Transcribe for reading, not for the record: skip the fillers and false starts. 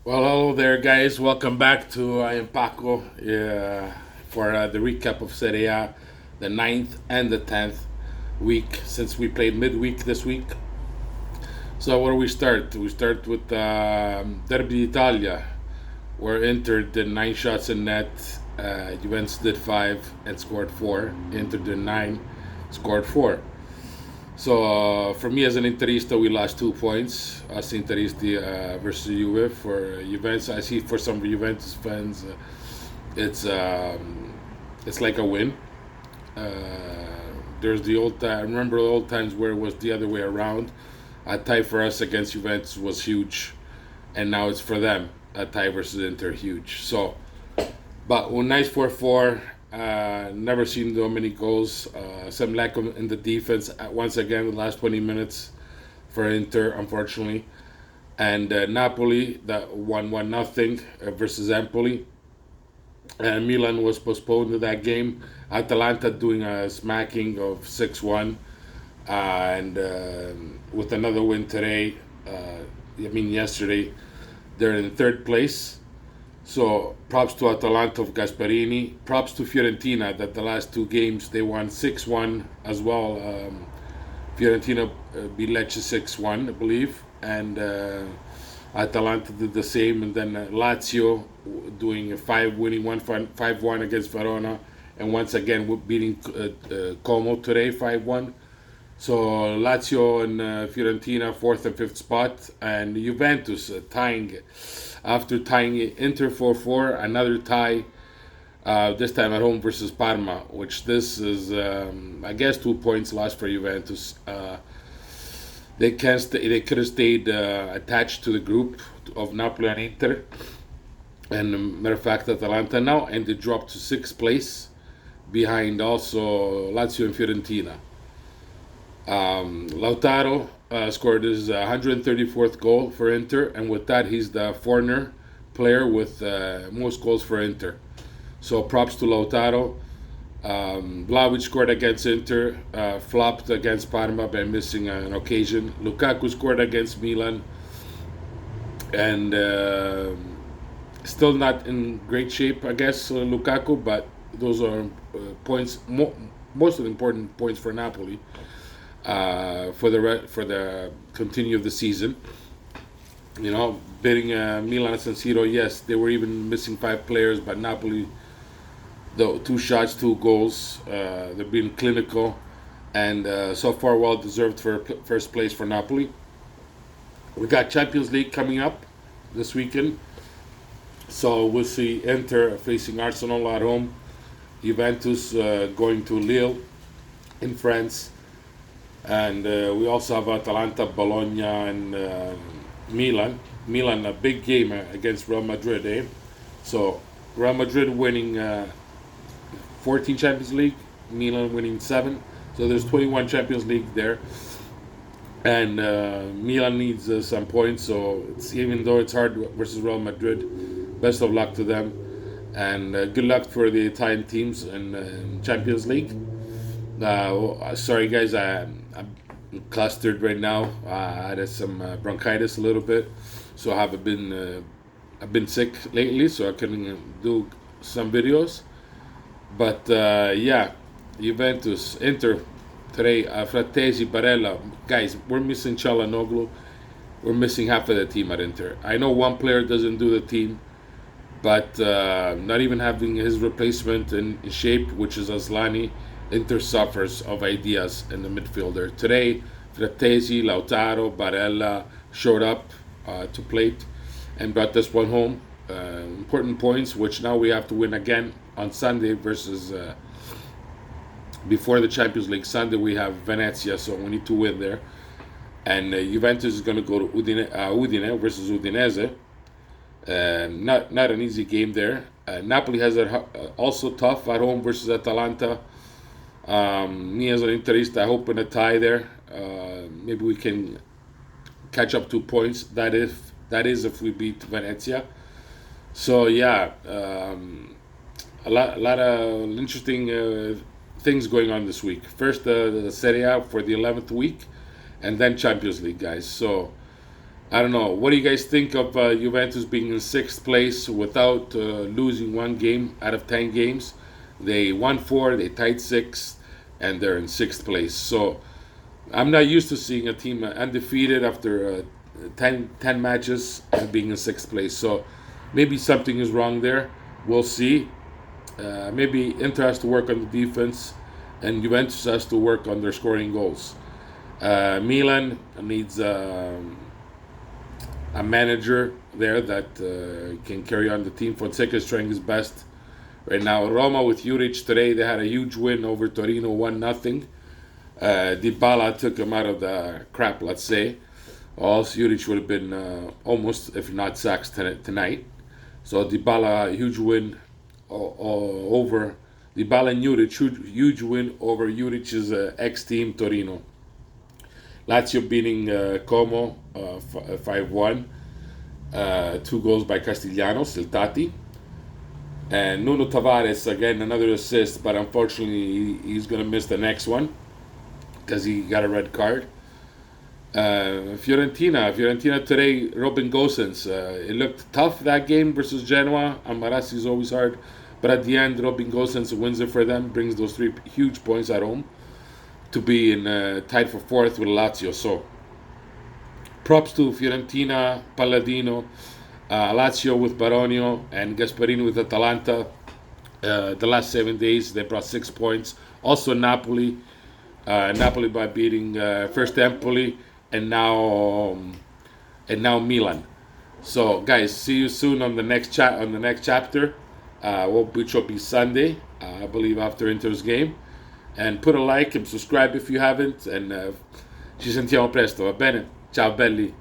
Well, hello there, guys. Welcome back to I am Paco for the recap of Serie A, the ninth and the 10th week since we played midweek this week. So, where do we start? We start with Derby d'Italia, where Inter did 9 shots in net, Juventus did 5 and scored 4. Inter did 9, scored 4. So for me as an Interista, we lost 2 points. Us Interisti versus Juve. For Juventus, I see for some Juventus fans, it's it's like a win. Uh, there's the old time. I remember the old times where it was the other way around. A tie for us against Juventus was huge, and now it's for them. A tie versus Inter, huge. So, but well, nice 4-4. Never seen so many goals. Some lack in the defense once again the last 20 minutes for Inter, unfortunately. And Napoli that won 1-0 versus Empoli. And Milan was postponed to that game. Atalanta doing a smacking of 6-1. And with another win today, yesterday, they're in third place. So props to Atalanta of Gasparini. Props to Fiorentina that the last 2 games they won 6-1 as well. Fiorentina beat Lecce 6-1, I believe, and Atalanta did the same. And then Lazio doing a 5-1 against Verona, and once again beating Como today 5-1. So Lazio and Fiorentina fourth and fifth spot, and Juventus tying after tying Inter 4-4, another tie. This time at home versus Parma, which this is I guess 2 points lost for Juventus. They could have stayed attached to the group of Napoli and Inter, and matter of fact Atalanta now, and they dropped to sixth place behind also Lazio and Fiorentina. Lautaro scored his 134th goal for Inter, and with that, he's the forner player with most goals for Inter. So props to Lautaro. Vlahovic scored against Inter, flopped against Parma by missing an occasion. Lukaku scored against Milan, and still not in great shape, I guess, Lukaku, but those are points, most of the important points for Napoli for the continue of the season. Beating Milan and San Siro, yes, they were even missing 5 players, but Napoli, the 2 shots, 2 goals, they're being clinical, and so far well deserved for first place for Napoli. We got Champions League coming up this weekend, so we'll see Inter facing Arsenal at home, Juventus going to Lille in France. And we also have Atalanta, Bologna, and Milan. Milan, a big game against Real Madrid, eh? So Real Madrid winning 14 Champions League, Milan winning 7. So there's 21 Champions League there. And Milan needs some points, so even though it's hard versus Real Madrid, best of luck to them. And good luck for the Italian teams in Champions League. Sorry guys, I'm clustered right now. I had some bronchitis a little bit, so I've been sick lately, so I couldn't do some videos. But yeah, Juventus, Inter today. Frattesi, Barella, guys, we're missing Çalhanoğlu. We're missing half of the team at Inter. I know one player doesn't do the team, but not even having his replacement in shape, which is Aslani. Inter suffers of ideas in the midfielder. Today, Frattesi, Lautaro, Barella showed up to plate and brought this one home. Important points, which now we have to win again on Sunday versus before the Champions League. Sunday we have Venezia, so we need to win there. And Juventus is going to go to Udine versus Udinese. Not an easy game there. Napoli has it also tough at home versus Atalanta. Me as an Interista, I hope in a tie there. Maybe we can catch up 2 points. That is if we beat Venezia. So yeah, a lot of interesting things going on this week. First, the Serie A for the 11th week, and then Champions League, guys. So I don't know. What do you guys think of Juventus being in sixth place without losing one game out of 10 games? They won four, they tied six, and they're in sixth place. So I'm not used to seeing a team undefeated after 10 matches and being in sixth place. So maybe something is wrong there. We'll see. Maybe Inter has to work on the defense, and Juventus has to work on their scoring goals. Milan needs a manager there that can carry on the team. Fonseca is trying his best right now. Roma with Juric today, they had a huge win over Torino, 1-0. Dybala took him out of the crap, let's say. Or else Juric would have been almost, if not sacked tonight. So Dybala, huge win over Dybala and Juric, huge win over Juric's ex-team Torino. Lazio beating Como 5-1. 2 goals by Castellanos, Il Tati. And Nuno Tavares, again, another assist, but unfortunately he's going to miss the next one because he got a red card. Fiorentina today, Robin Gosens. It looked tough, that game versus Genoa. Amarasi is always hard. But at the end, Robin Gosens wins it for them, brings those 3 huge points at home to be in tied for 4th with Lazio. So props to Fiorentina, Palladino, Lazio with Baronio, and Gasparini with Atalanta. The last 7 days, they brought 6 points. Also Napoli by beating first Empoli and now Milan. So guys, see you soon on the next chapter, which will be Sunday, I believe, after Inter's game. And put a like and subscribe if you haven't. And ci sentiamo presto, va bene? Ciao belli.